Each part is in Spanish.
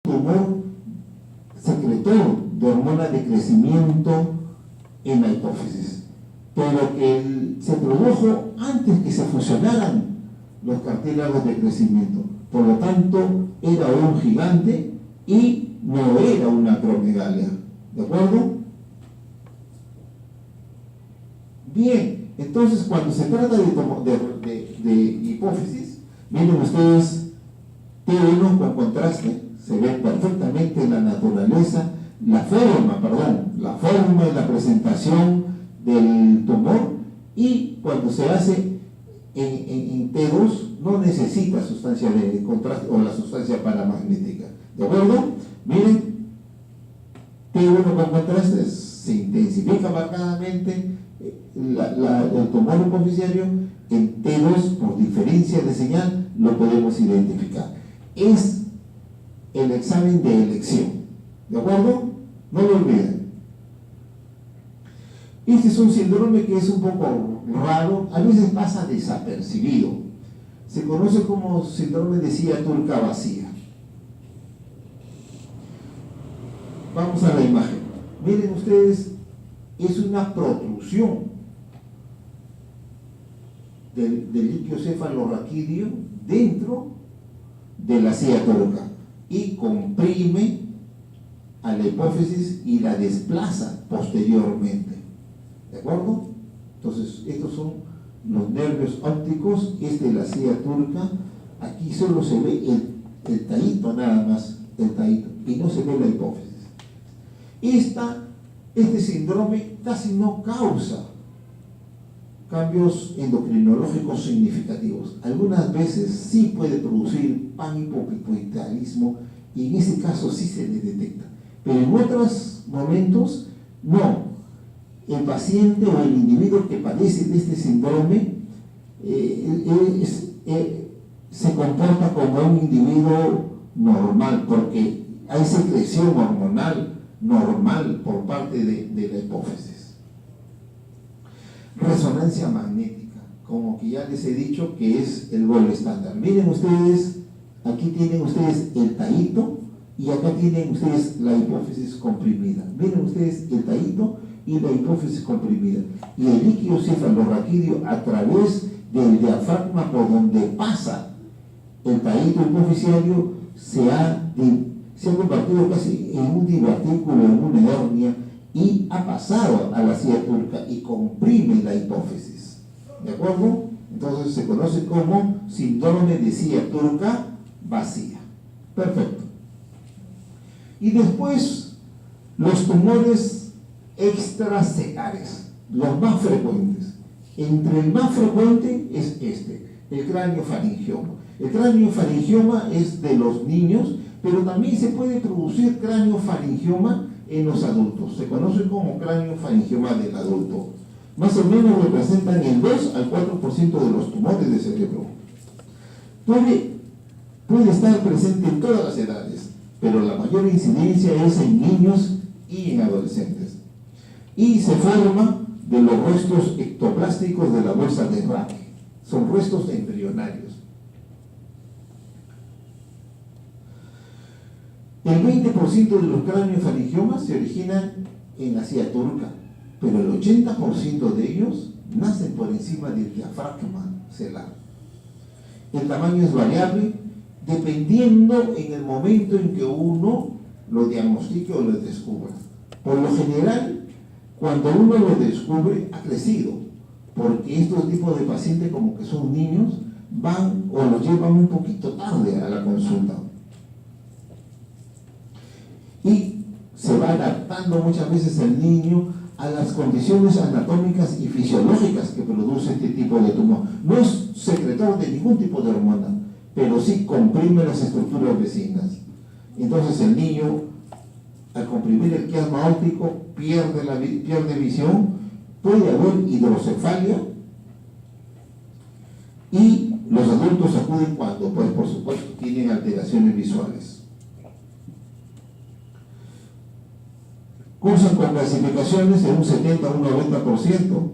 tumor secretor de hormona de crecimiento en la hipófisis, pero que se produjo antes que se fusionaran los cartílagos de crecimiento. Por lo tanto, era un gigante y no era una acromegalia. ¿De acuerdo? Bien, entonces cuando se trata de hipófisis, miren ustedes, T1 con contraste, se ve perfectamente en la naturaleza, la forma y la presentación del tumor, y cuando se hace en T2 no necesita sustancia de contraste o la sustancia paramagnética. ¿De acuerdo? Miren, T1 con contraste se intensifica marcadamente el tumor hipoficiario. En T2, por diferencia de señal, lo podemos identificar. Es el examen de elección. ¿De acuerdo? No lo olviden. Este es un síndrome que es un poco raro, a veces pasa desapercibido. Se conoce como síndrome de silla turca vacía. Vamos a la imagen. Miren ustedes, es una protrusión del líquido cefalorraquídeo dentro de la silla turca y comprime a la hipófisis y la desplaza posteriormente. ¿De acuerdo? Entonces, estos son los nervios ópticos. Este de la silla turca. Aquí solo se ve el taíto nada más, el taíto, y no se ve la hipófisis. Este síndrome casi no causa cambios endocrinológicos significativos. Algunas veces sí puede producir panhipopituitarismo y en ese caso sí se le detecta, pero en otros momentos no. El paciente o el individuo que padece de este síndrome se comporta como un individuo normal, porque hay secreción hormonal normal por parte de la hipófisis. Resonancia magnética, como que ya les he dicho que es el gol estándar. Miren ustedes, aquí tienen ustedes el taíto y acá tienen ustedes la hipófisis comprimida. Miren ustedes el taíto y la hipófisis comprimida. Y el líquido cefalorraquídeo a través del diafragma por donde pasa el taíto hipofisiario se ha convertido casi en un divertículo, en una hernia, y ha pasado a la silla turca y comprime la hipófisis. ¿De acuerdo? Entonces se conoce como síndrome de silla turca vacía. Perfecto. Y después, los tumores extracelares, los más frecuentes. Entre el más frecuente es el craniofaringioma. El craniofaringioma es de los niños, pero también se puede producir craniofaringioma en los adultos. Se conoce como craniofaringioma del adulto. Más o menos representan el 2 al 4% de los tumores de cerebro. Puede estar presente en todas las edades, pero la mayor incidencia es en niños y en adolescentes. Y se forma de los restos ectoplásticos de la bolsa de Rayleigh. Son restos embrionarios. El 20% de los craniofaringiomas se originan en la silla turca, pero el 80% de ellos nacen por encima del diafragma celar. El tamaño es variable dependiendo en el momento en que uno lo diagnostique o lo descubra. Por lo general, cuando uno lo descubre, ha crecido, porque estos tipos de pacientes, como que son niños, van o lo llevan un poquito tarde a la consulta. Y se va adaptando muchas veces el niño a las condiciones anatómicas y fisiológicas que produce este tipo de tumor. No es secretor de ningún tipo de hormona, pero sí comprime las estructuras vecinas. Entonces el niño, al comprimir el quiasma óptico, pierde visión, puede haber hidrocefalia, y los adultos acuden cuando, pues por supuesto, tienen alteraciones visuales. Cursan con clasificaciones en un 70 a un 90%,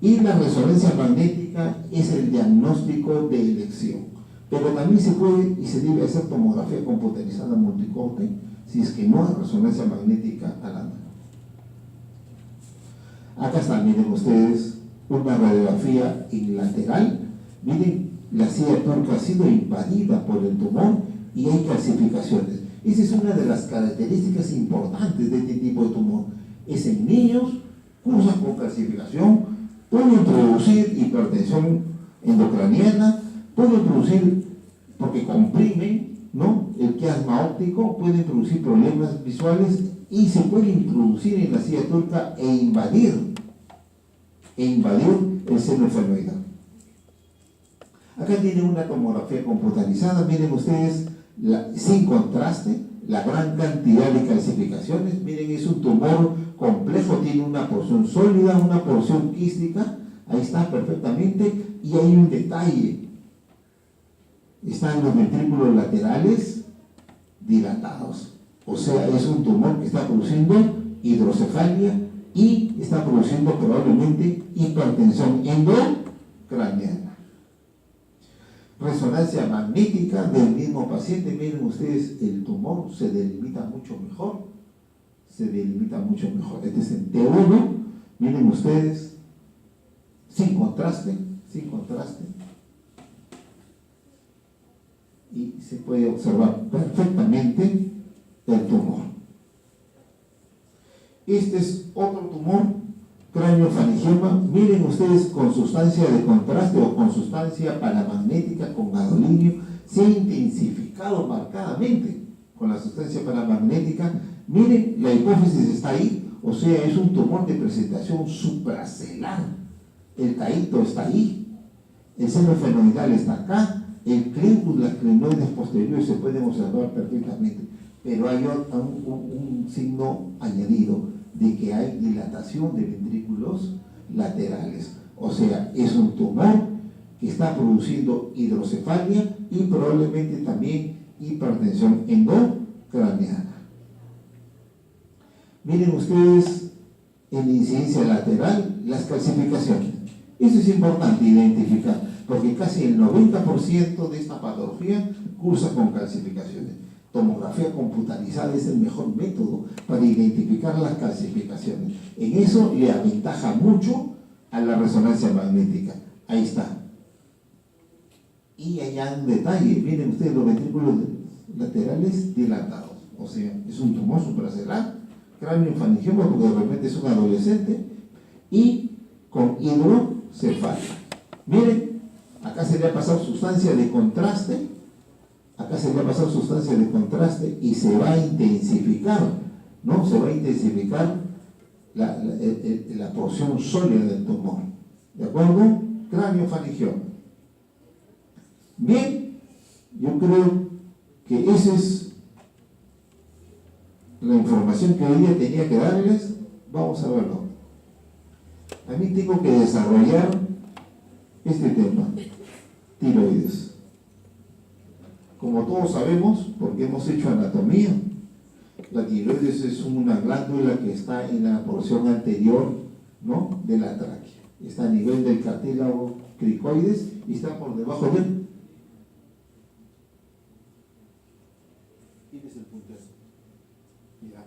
y la resonancia magnética es el diagnóstico de elección. Pero también se puede y se debe hacer tomografía computarizada multicorte si es que no hay resonancia magnética a la mano. Acá están, miren ustedes, una radiografía en lateral. Miren, la silla turca ha sido invadida por el tumor y hay calcificaciones. Esa es una de las características importantes de este tipo de tumor. Es en niños, cursa con calcificación, puede producir hipertensión endocraniana, puede producir, porque comprimen, ¿no?, el quiasma óptico, puede producir problemas visuales y se puede introducir en la silla turca e invadir el seno esfenoidal. Acá tienen una tomografía computarizada, miren ustedes, sin contraste, la gran cantidad de calcificaciones. Miren, es un tumor complejo, tiene una porción sólida, una porción quística, ahí está perfectamente, y hay un detalle, están los ventrículos laterales dilatados, o sea, es un tumor que está produciendo hidrocefalia y está produciendo probablemente hipertensión endocraniana. Resonancia magnética del mismo paciente, miren ustedes, el tumor se delimita mucho mejor, este es el T1, miren ustedes, sin contraste, y se puede observar perfectamente el tumor. Este es otro tumor, craniofaringioma, miren ustedes, con sustancia de contraste o con sustancia paramagnética, con gadolinio, se ha intensificado marcadamente con la sustancia paramagnética. Miren, la hipófisis está ahí, o sea, es un tumor de presentación supracelular. El taíto está ahí, el seno esfenoidal está acá, el clíncus, las clinoides posteriores se pueden observar perfectamente, pero hay un signo añadido de que hay dilatación de ventrículos laterales, o sea, es un tumor que está produciendo hidrocefalia y probablemente también hipertensión endocraniana. Miren ustedes, en incidencia lateral, las calcificaciones. Eso es importante identificar, porque casi el 90% de esta patología cursa con calcificaciones. Tomografía computarizada es el mejor método para identificar las calcificaciones. En eso le aventaja mucho a la resonancia magnética. Ahí está. Y allá un detalle, miren ustedes los ventrículos laterales dilatados. O sea, es un tumor supracelular, craniofaringioma, porque de repente es un adolescente, y con hidrocefalia. Miren, acá se le ha pasado sustancia de contraste, y se va a intensificar, ¿no? Se va a intensificar la porción sólida del tumor. ¿De acuerdo? Craniofaringioma. Bien, yo creo que esa es la información que hoy día tenía que darles. Vamos a verlo. También tengo que desarrollar este tema, tiroides. Como todos sabemos, porque hemos hecho anatomía, la tiroides es una glándula que está en la porción anterior, ¿no?, de la tráquea. Está a nivel del cartílago cricoides y está por debajo del... ¿Tienes el puntero? Ya.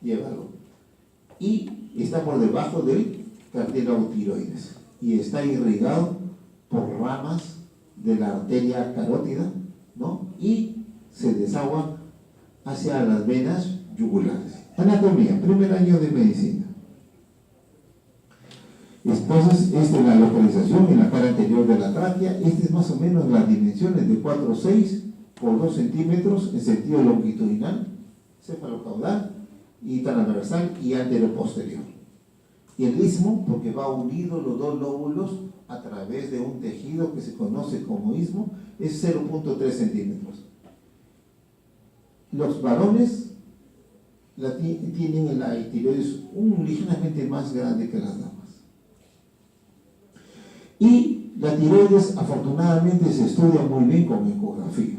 Llévalo. Y está por debajo del cartílago tiroides y está irrigado por ramas de la arteria carótida, ¿no?, y se desagua hacia las venas yugulares. Anatomía, primer año de medicina. Entonces, esta es la localización en la cara anterior de la tráquea. Esta es más o menos las dimensiones de 4,6 por 2 centímetros en sentido longitudinal, cefalocaudal y transversal y anteroposterior. Y el istmo, porque va unido los dos lóbulos a través de un tejido que se conoce como istmo, es 0,3 centímetros. Los varones tienen la tiroides ligeramente más grande que las damas. Y la tiroides, afortunadamente, se estudia muy bien con ecografía.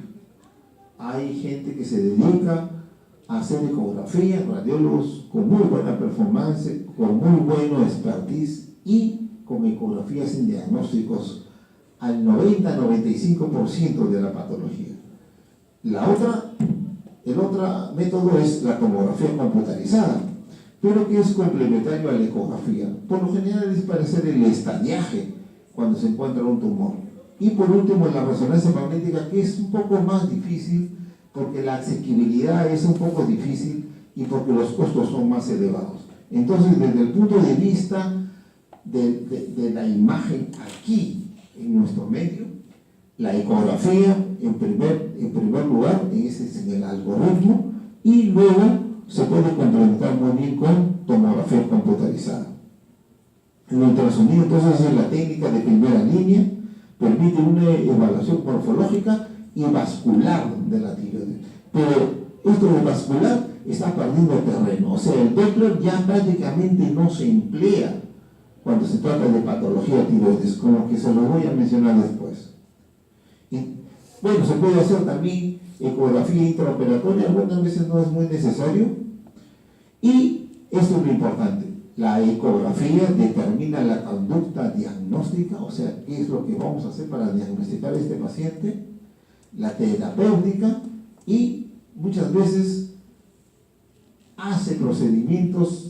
Hay gente que se dedica a hacer ecografía, radiólogos con muy buena performance, con muy buena expertise y con ecografías en diagnósticos al 90-95% de la patología. El otro método es la tomografía computarizada, pero que es complementario a la ecografía. Por lo general es para hacer el estadiaje cuando se encuentra un tumor. Y por último, la resonancia magnética, que es un poco más difícil porque la asequibilidad es un poco difícil y porque los costos son más elevados. Entonces, desde el punto de vista de la imagen aquí en nuestro medio, la ecografía en primer lugar, ese es en el algoritmo, y luego se puede complementar muy bien con tomografía computarizada. El ultrasonido entonces es la técnica de primera línea, permite una evaluación morfológica y vascular de la tiroides. Pero esto de vascular está perdiendo terreno, o sea, el Doppler ya prácticamente no se emplea cuando se trata de patología tiroides, como que se lo voy a mencionar después. Y, bueno, se puede hacer también ecografía intraoperatoria, algunas veces no es muy necesario. Y esto es lo importante, la ecografía determina la conducta diagnóstica, o sea, qué es lo que vamos a hacer para diagnosticar a este paciente, la terapéutica, y muchas veces hace procedimientos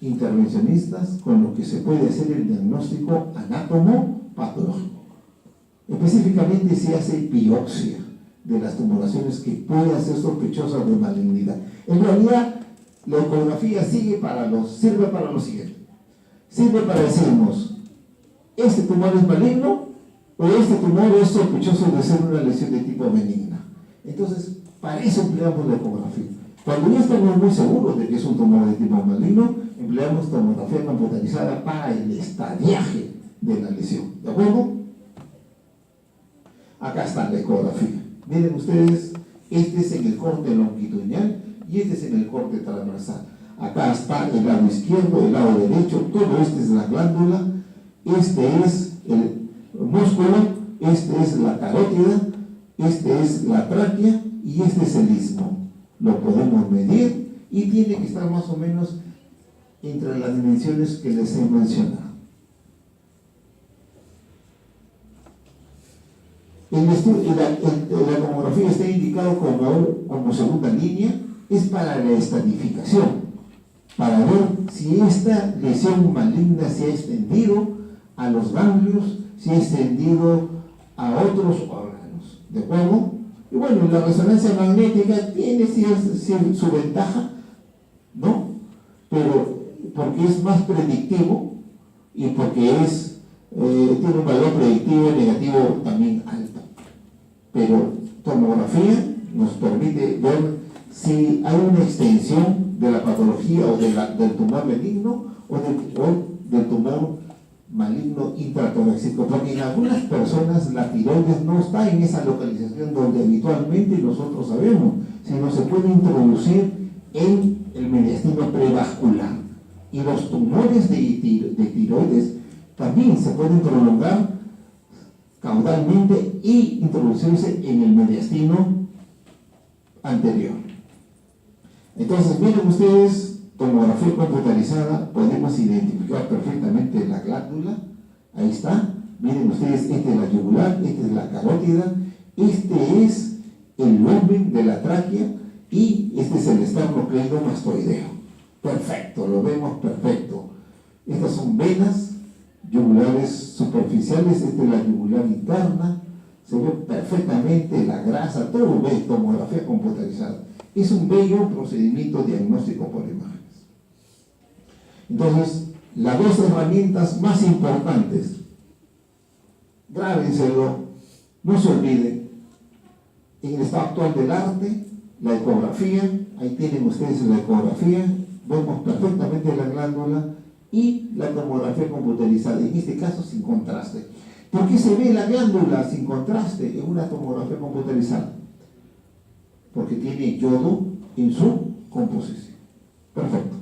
intervencionistas con lo que se puede hacer el diagnóstico anátomo-patológico. Específicamente se hace biopsia de las tumoraciones que pueden ser sospechosas de malignidad. En realidad, la ecografía sirve para lo siguiente. Sirve para decirnos, este tumor es maligno o este tumor es sospechoso de ser una lesión de tipo benigna. Entonces, para eso empleamos la ecografía. Cuando ya estamos muy seguros de que es un tumor de tipo maligno, empleamos tomografía computarizada para el estadiaje de la lesión. ¿De acuerdo? Acá está la ecografía. Miren ustedes, este es en el corte longitudinal y este es en el corte transversal. Acá está el lado izquierdo, el lado derecho, todo este es la glándula, este es el músculo, este es la carótida, este es la tráquea y este es el istmo. Lo podemos medir y tiene que estar más o menos entre las dimensiones que les he mencionado. La tomografía está indicado como segunda línea, es para la estratificación, para ver si esta lesión maligna se ha extendido a los ganglios, se ha extendido a otros órganos. ¿De acuerdo? Y bueno, la resonancia magnética tiene su ventaja, ¿no? Pero porque es más predictivo y porque tiene un valor predictivo negativo también alto. Pero tomografía nos permite ver si hay una extensión de la patología o del tumor benigno o del tumor maligno intratorácico, porque en algunas personas la tiroides no está en esa localización donde habitualmente nosotros sabemos, sino se puede introducir en el mediastino prevascular. Y los tumores de tiroides también se pueden prolongar caudalmente y introducirse en el mediastino anterior. Entonces, miren ustedes, tomografía computarizada, podemos identificar perfectamente la glándula. Ahí está. Miren ustedes, esta es la yugular, esta es la carótida, este es el lumen de la tráquea y este es el esternocleidomastoideo. Perfecto, lo vemos perfecto. Estas son venas yugulares superficiales, esta es la yugular interna, se ve perfectamente la grasa, todo ve tomografía computarizada. Es un bello procedimiento diagnóstico por imágenes. Entonces, las dos herramientas más importantes, grábenselo, no se olviden, en el estado actual del arte, la ecografía, ahí tienen ustedes la ecografía, vemos perfectamente la glándula y la tomografía computarizada, en este caso sin contraste. ¿Por qué se ve la glándula sin contraste en una tomografía computarizada? Porque tiene yodo en su composición. Perfecto.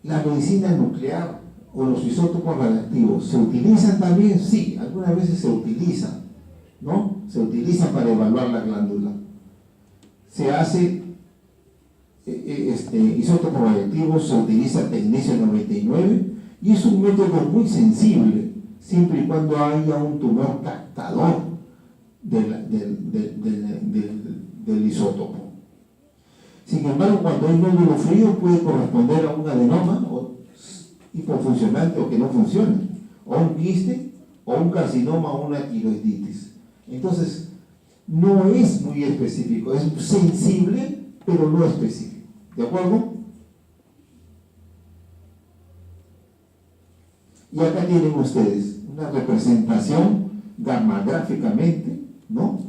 La medicina nuclear o los isótopos radiactivos, ¿se utilizan también? Sí, algunas veces se utilizan, ¿no? Se utilizan para evaluar la glándula. Se hace isótopos radiactivos, se utiliza tecnecio 99 y es un método muy sensible. siempre y cuando haya un tumor captador del isótopo. Sin embargo, cuando hay nódulo frío puede corresponder a un adenoma hipofuncionante o que no funcione, o un quiste, o un carcinoma, o una tiroiditis. Entonces, no es muy específico, es sensible, pero no específico. ¿De acuerdo? Y acá tienen ustedes una representación gamagráficamente, ¿no?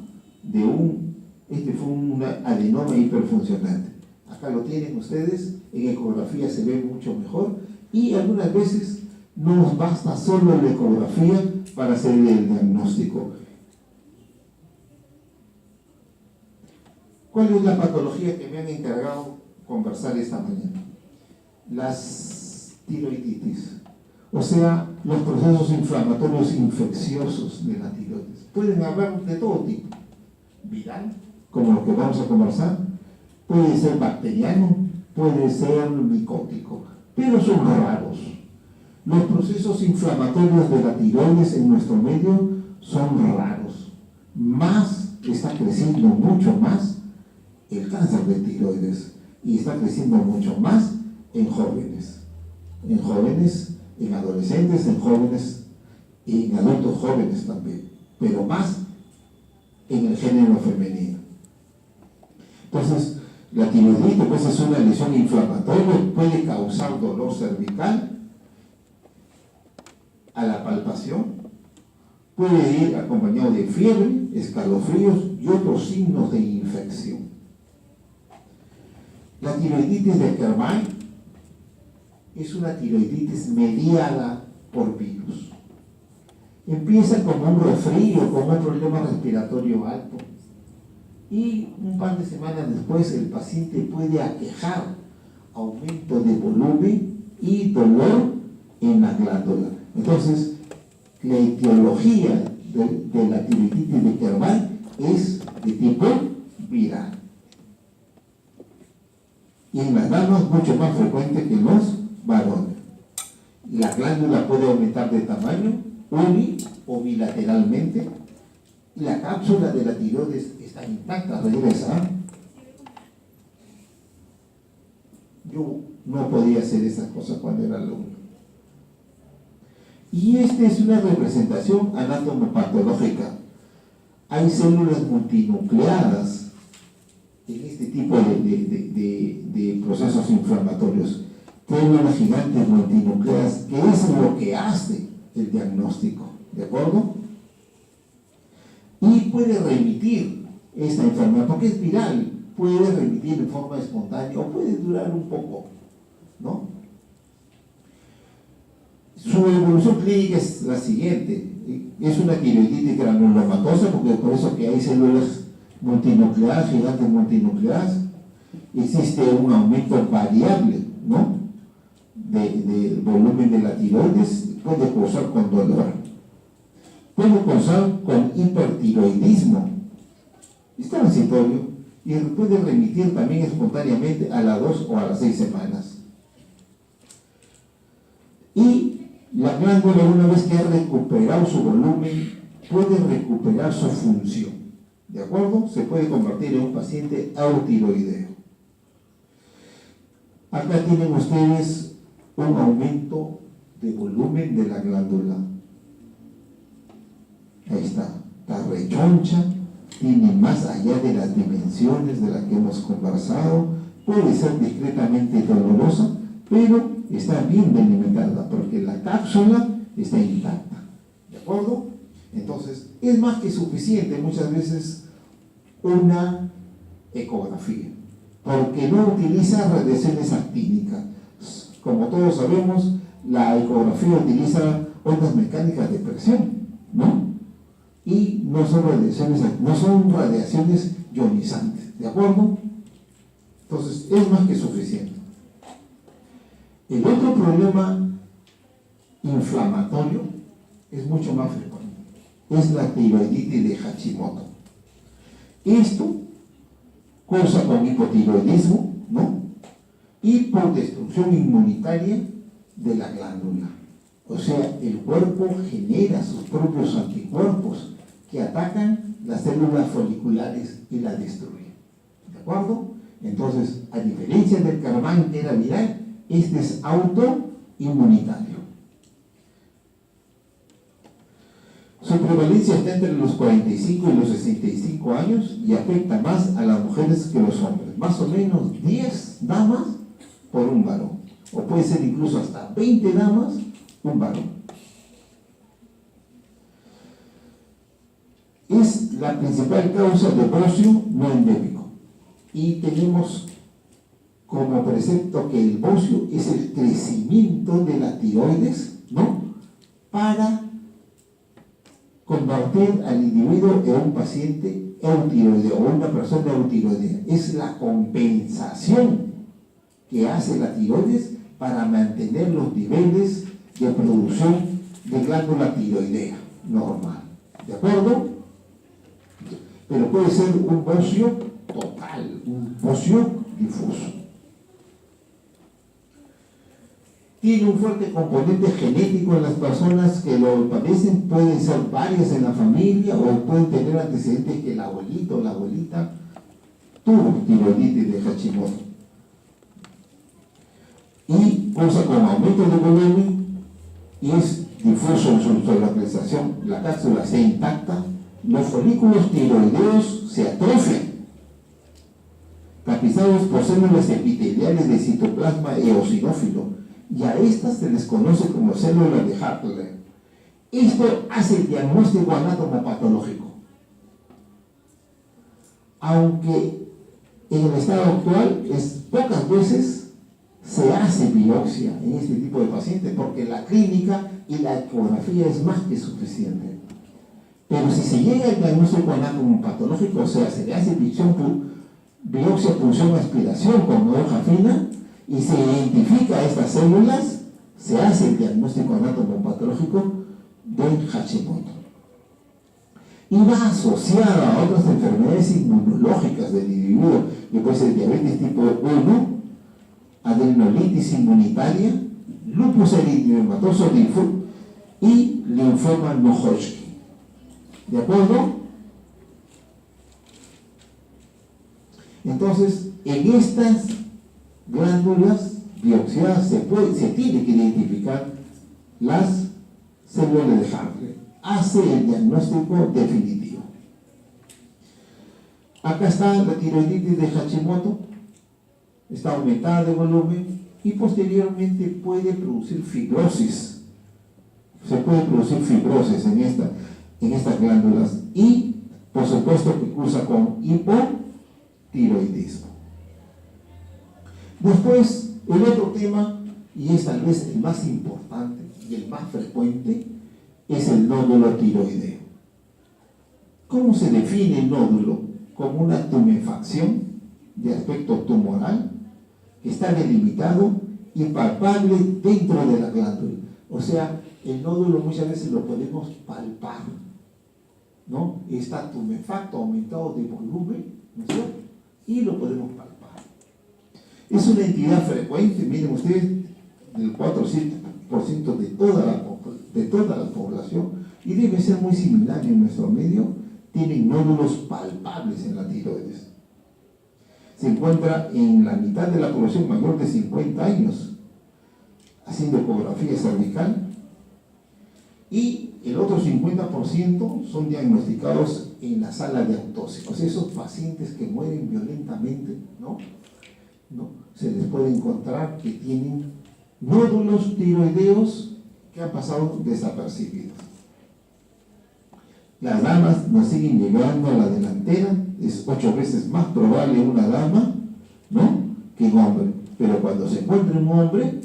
Este fue un adenoma hiperfuncionante. Acá lo tienen ustedes, en ecografía se ve mucho mejor y algunas veces no nos basta solo la ecografía para hacer el diagnóstico. ¿Cuál es la patología que me han encargado conversar esta mañana? Las tiroiditis, o sea, los procesos inflamatorios infecciosos de la tiroides. Pueden haber de todo tipo, viral, como lo que vamos a conversar, puede ser bacteriano, puede ser micótico, pero son raros. Los procesos inflamatorios de la tiroides en nuestro medio son raros. Más está creciendo mucho más el cáncer de tiroides y está creciendo mucho más en jóvenes, en adolescentes, en jóvenes y en adultos jóvenes también, pero más en el género femenino. Entonces, la tiroiditis pues, es una lesión inflamatoria, puede causar dolor cervical a la palpación, puede ir acompañado de fiebre, escalofríos y otros signos de infección. La tiroiditis de Kerman es una tiroiditis mediada por virus. Empieza como un resfrío, como un problema respiratorio alto. Y un par de semanas después el paciente puede aquejar aumento de volumen y dolor en la glándula. Entonces, la etiología de la tiroiditis de Kerman es de tipo viral. Y en las damas mucho más frecuente que en los varones. La glándula puede aumentar de tamaño uni o bilateralmente. La cápsula de la tiroides está intacta, regresa. Yo no podía hacer esas cosas cuando era alumno. Y esta es una representación anatomopatológica. Hay células multinucleadas en este tipo de procesos inflamatorios. Células gigantes multinucleadas, que es lo que hace el diagnóstico. ¿De acuerdo? Y puede remitir esta enfermedad, porque es viral, puede remitir en forma espontánea o puede durar un poco, ¿no? Su evolución clínica es la siguiente: es una tiroiditis granulomatosa, porque por eso que hay células multinucleadas, gigantes multinucleadas, existe un aumento variable, ¿no? Del volumen de la tiroides, puede causar con dolor, puede causar con hipertiroidismo, es transitorio y puede remitir también espontáneamente a las 2 o a las 6 semanas. Y la glándula, una vez que ha recuperado su volumen, puede recuperar su función. ¿De acuerdo? Se puede convertir en un paciente eutiroideo. Acá tienen ustedes un aumento de volumen de la glándula. Ahí está rechoncha, tiene más allá de las dimensiones de las que hemos conversado, puede ser discretamente dolorosa, pero está bien delimitada porque la cápsula está intacta. ¿De acuerdo? Entonces, es más que suficiente muchas veces una ecografía, porque no utiliza radiaciones actínicas. Como todos sabemos, la ecografía utiliza ondas mecánicas de presión, ¿no? Y no son radiaciones ionizantes, ¿de acuerdo? Entonces, es más que suficiente. El otro problema inflamatorio es mucho más frecuente, es la tiroiditis de Hashimoto. Esto causa con hipotiroidismo, ¿no? Y por destrucción inmunitaria de la glándula. O sea, el cuerpo genera sus propios anticuerpos que atacan las células foliculares y las destruyen. ¿De acuerdo? Entonces, a diferencia del Carbain que era viral, este es autoinmunitario. Su prevalencia está entre los 45 y los 65 años y afecta más a las mujeres que a los hombres. Más o menos 10 damas por un varón. O puede ser incluso hasta 20 damas, un varón. Es la principal causa de bocio no endémico. Y tenemos como precepto que el bocio es el crecimiento de la tiroides, ¿no? Para convertir al individuo en un paciente eutiroideo o una persona eutiroidea. Es la compensación que hace la tiroides para mantener los niveles de producción de glándula tiroidea normal. ¿De acuerdo? Pero puede ser un bocio total, un bocio difuso. Tiene un fuerte componente genético en las personas que lo padecen, pueden ser varias en la familia o pueden tener antecedentes que el abuelito o la abuelita tuvo tiroiditis de Hashimoto. Y causa con aumento de volumen y es difuso en su localización. La cápsula está intacta, los folículos tiroideos se atrofian, tapizados por células epiteliales de citoplasma eosinófilo, y a estas se les conoce como células de Hartle. Esto hace el diagnóstico anatomopatológico. Aunque en el estado actual pocas veces se hace biopsia en este tipo de pacientes porque la clínica y la ecografía es más que suficiente. Pero si se llega al diagnóstico anatomopatológico, o sea, se le hace biopsia, punción, aspiración con hoja fina, y se identifica estas células, se hace el diagnóstico anatomopatológico de Hashimoto. Y va asociada a otras enfermedades inmunológicas del individuo, que puede ser diabetes tipo 1, adrenolitis inmunitaria, lupus eritematoso y linfoma no-Hodgkin. ¿De acuerdo? Entonces, en estas glándulas biopsiadas se tiene que identificar las células de Hartle. Hace el diagnóstico definitivo. Acá está la tiroiditis de Hashimoto, está aumentada de volumen y posteriormente puede producir fibrosis. Se puede producir fibrosis en estas glándulas y, por supuesto, que cursa con hipotiroidismo. Después, el otro tema, y es tal vez el más importante y el más frecuente, es el nódulo tiroideo. ¿Cómo se define el nódulo? Como una tumefacción de aspecto tumoral que está delimitado y palpable dentro de la glándula. O sea, el nódulo muchas veces lo podemos palpar, ¿no? Está tumefacto, aumentado de volumen, ¿no es cierto? Y lo podemos palpar. Es una entidad frecuente, miren ustedes, del 4 o 5% de toda la población, y debe ser muy similar en nuestro medio, tienen nódulos palpables en la tiroides. Se encuentra en la mitad de la población mayor de 50 años, haciendo ecografía cervical, y el otro 50% son diagnosticados en la sala de autopsia. O sea, esos pacientes que mueren violentamente, ¿no? Se les puede encontrar que tienen nódulos tiroideos que han pasado desapercibidos. Las damas nos siguen llegando a la delantera, es 8 veces más probable una dama, ¿no?, que un hombre. Pero cuando se encuentra un hombre,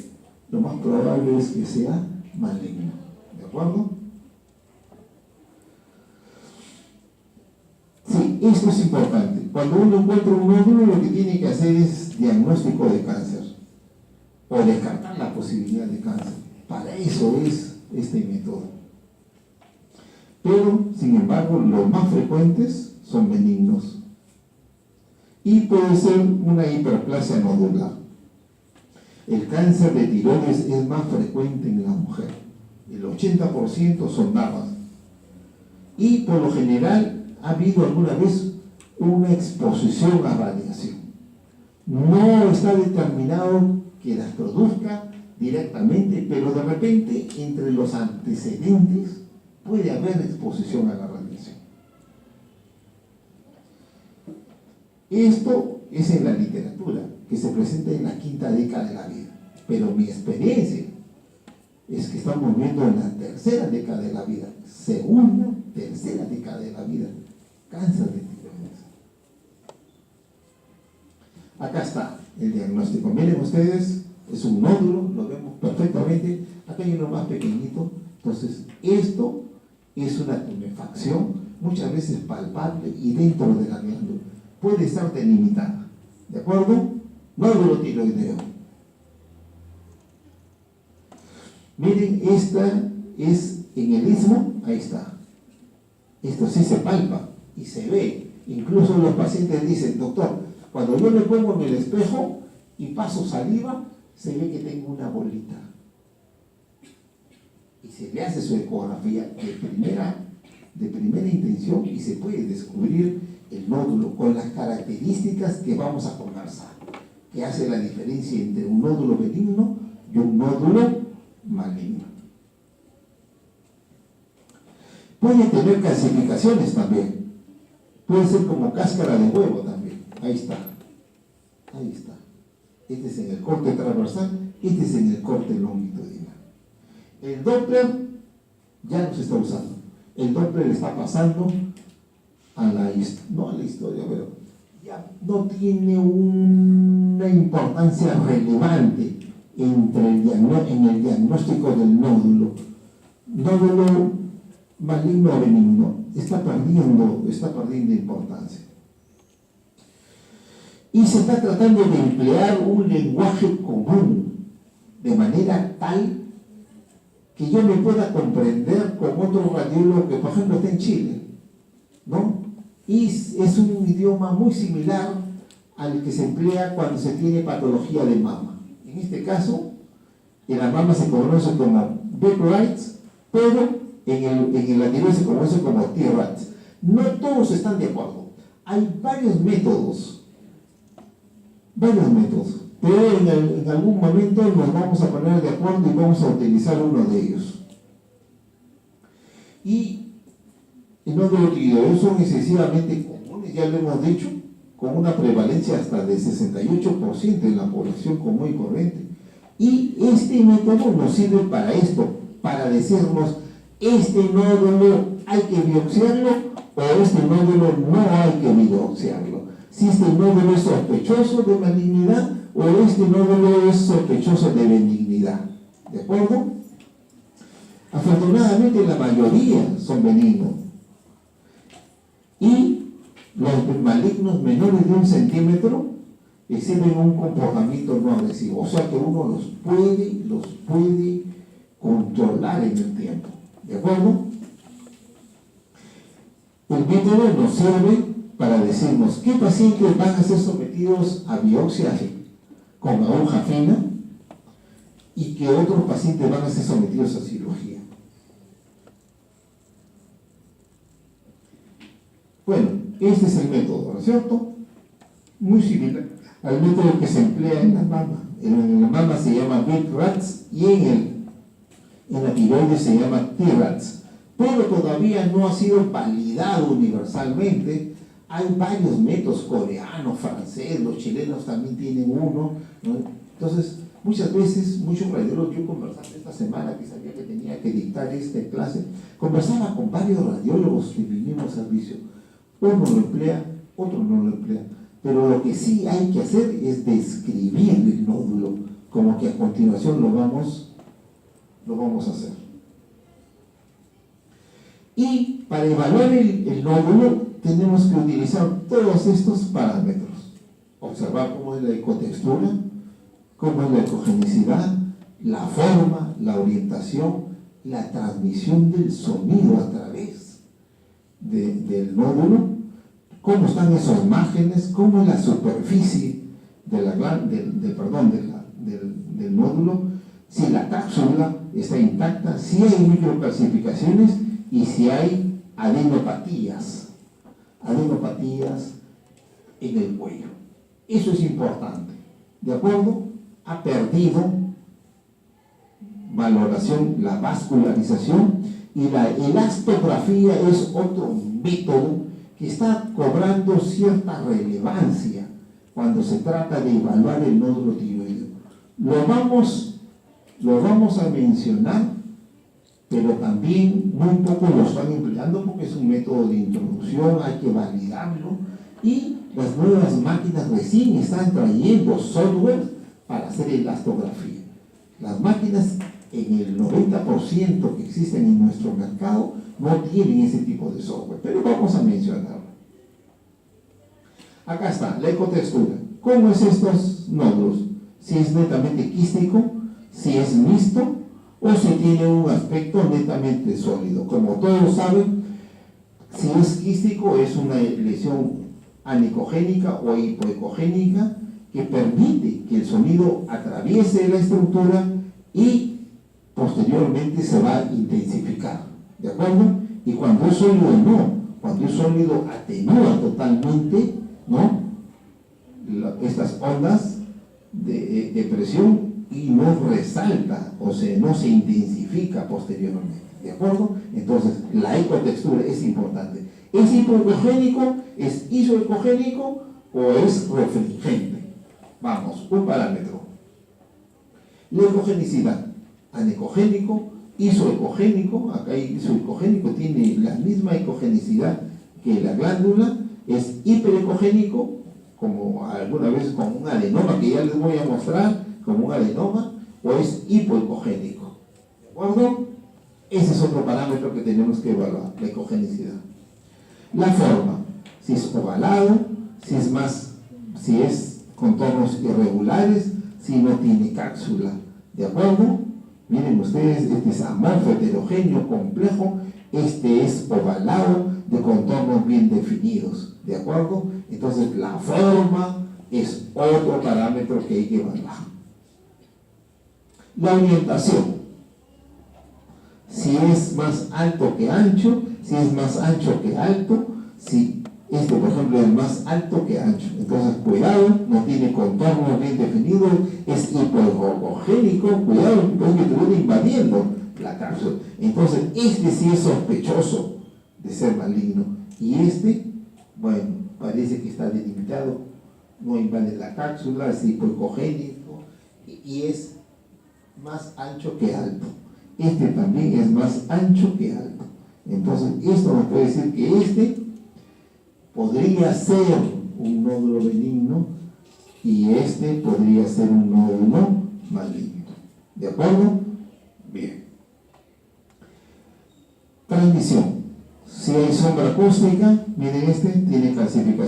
lo más probable es que sea maligno. ¿De acuerdo? Sí, esto es importante. Cuando uno encuentra un nódulo, lo que tiene que hacer es diagnóstico de cáncer o descartar la posibilidad de cáncer. Para eso es este método. Pero, sin embargo, los más frecuentes son benignos. Y puede ser una hiperplasia nodular. El cáncer de tiroides es más frecuente en la mujer. el 80% son damas. Y por lo general ha habido alguna vez una exposición a radiación. No está determinado que las produzca directamente, pero de repente entre los antecedentes puede haber exposición a la radiación. Esto es en la literatura, que se presenta en la quinta década de la vida. Pero mi experiencia es que estamos viendo en la tercera década de la vida, segunda, tercera década de la vida, cáncer de tiroides. Acá está el diagnóstico. Miren ustedes, es un nódulo, lo vemos perfectamente. Acá hay uno más pequeñito. Entonces, esto es una tumefacción, muchas veces palpable y dentro de la glándula. Puede estar delimitada. ¿De acuerdo? Nódulo tiroideo. Miren, esta es en el istmo, ahí está. Esto sí se palpa y se ve. Incluso los pacientes dicen, doctor, cuando yo me pongo en el espejo y paso saliva, se ve que tengo una bolita. Y se le hace su ecografía de primera intención y se puede descubrir el nódulo con las características que vamos a conversar, que hace la diferencia entre un nódulo benigno y un nódulo maligno. Puede tener calcificaciones también. Puede ser como cáscara de huevo también. Ahí está. Ahí está. Este es en el corte transversal, este es en el corte longitudinal. El Doppler ya no se está usando. El Doppler está pasando a la historia, pero ya no tiene una importancia relevante en el diagnóstico del nódulo. Nódulo maligno o benigno está perdiendo importancia. Y se está tratando de emplear un lenguaje común, de manera tal que yo me pueda comprender con otro radiólogo que, por ejemplo, está en Chile, ¿no? Y es un idioma muy similar al que se emplea cuando se tiene patología de mama. En este caso, en la mama se conoce como Beck-Wrights, pero en la tiroides se conoce como T-Rats. No todos están de acuerdo. Hay varios métodos, pero en algún momento nos vamos a poner de acuerdo y vamos a utilizar uno de ellos. Y el nódulo tiroideo son excesivamente comunes, ya lo hemos dicho, con una prevalencia hasta de 68% en la población común y corriente. Y este método nos sirve para esto, para decirnos, este nódulo hay que biopsiarlo o este nódulo no hay que biopsiarlo. Si este nódulo es sospechoso de malignidad o este nódulo es sospechoso de benignidad. ¿De acuerdo? Afortunadamente la mayoría son benignos. Y los malignos menores de 1 centímetro exhiben un comportamiento no agresivo. O sea que uno los puede controlar en el tiempo. ¿De acuerdo? El método nos sirve para decirnos qué pacientes van a ser sometidos a biopsia con aguja fina y qué otros pacientes van a ser sometidos a cirugía. Bueno, este es el método, ¿no es cierto? Muy similar al método que se emplea en la mama. En la mama se llama Beck-Rats y en la tiroides se llama T-Rats. Pero todavía no ha sido validado universalmente. Hay varios métodos, coreanos, franceses, los chilenos también tienen uno, ¿no? Entonces, muchas veces, muchos radiólogos, yo conversaba esta semana que sabía que tenía que dictar esta clase, conversaba con varios radiólogos que vinieron al servicio. Uno lo emplea, otro no lo emplea. Pero lo que sí hay que hacer es describir el nódulo, como que a continuación lo vamos a hacer. Y para evaluar el nódulo tenemos que utilizar todos estos parámetros. Observar cómo es la ecotextura, cómo es la ecogenicidad, la forma, la orientación, la transmisión del sonido a través del nódulo, cómo están esos márgenes, cómo es la superficie del nódulo, si la cápsula está intacta, si hay microcalcificaciones y si hay adenopatías en el cuello. Eso es importante. ¿De acuerdo? Ha perdido valoración la vascularización, y la elastografía es otro método que está cobrando cierta relevancia cuando se trata de evaluar el nódulo tiroideo. Lo vamos a mencionar, pero también muy poco lo están empleando porque es un método de introducción, hay que validarlo, y las nuevas máquinas recién están trayendo software para hacer elastografía. Las máquinas, en el 90% que existen en nuestro mercado, no tienen ese tipo de software, pero vamos a mencionarlo. Acá está, la ecotextura. ¿Cómo es estos nódulos? Si es netamente quístico, si es mixto, o si tiene un aspecto netamente sólido. Como todos saben, si es quístico es una lesión anicogénica o hipoecogénica que permite que el sonido atraviese la estructura y posteriormente se va a intensificar, ¿de acuerdo? Y cuando es sólido no, cuando es sólido atenúa totalmente, ¿no?, estas ondas de presión y no resalta, o sea, no se intensifica posteriormente, ¿de acuerdo? Entonces, la ecotextura es importante. ¿Es hipoecogénico, es isoecogénico o es refringente? Vamos, un parámetro. La ecogenicidad, anecogénico, isoecogénico, acá hay isoecogénico, tiene la misma ecogenicidad que la glándula, es hiperecogénico, como alguna vez con un adenoma que ya les voy a mostrar, como un adenoma, o es hipoecogénico, ¿de acuerdo? Ese es otro parámetro que tenemos que evaluar, la ecogenicidad. La forma, si es ovalado, si es contornos irregulares, si no tiene cápsula, ¿de acuerdo? Miren ustedes, este es amorfo, heterogéneo, complejo, este es ovalado, de contornos bien definidos, ¿de acuerdo? Entonces la forma es otro parámetro que hay que evaluar. La orientación, si es más alto que ancho, si es más ancho que alto, si este, por ejemplo, es más alto que ancho. Entonces, cuidado, no tiene contornos bien definidos, es hipoecogénico, cuidado, porque estuviera invadiendo la cápsula. Entonces, este sí es sospechoso de ser maligno. Y este, bueno, parece que está delimitado, no invade la cápsula, es hipoecogénico y es más ancho que alto. Este también es más ancho que alto. Entonces, esto nos puede decir que este podría ser un nódulo benigno y este podría ser un nódulo maligno. ¿De acuerdo? Bien. Transmisión. Si hay sombra acústica, miren, este tiene clasificación.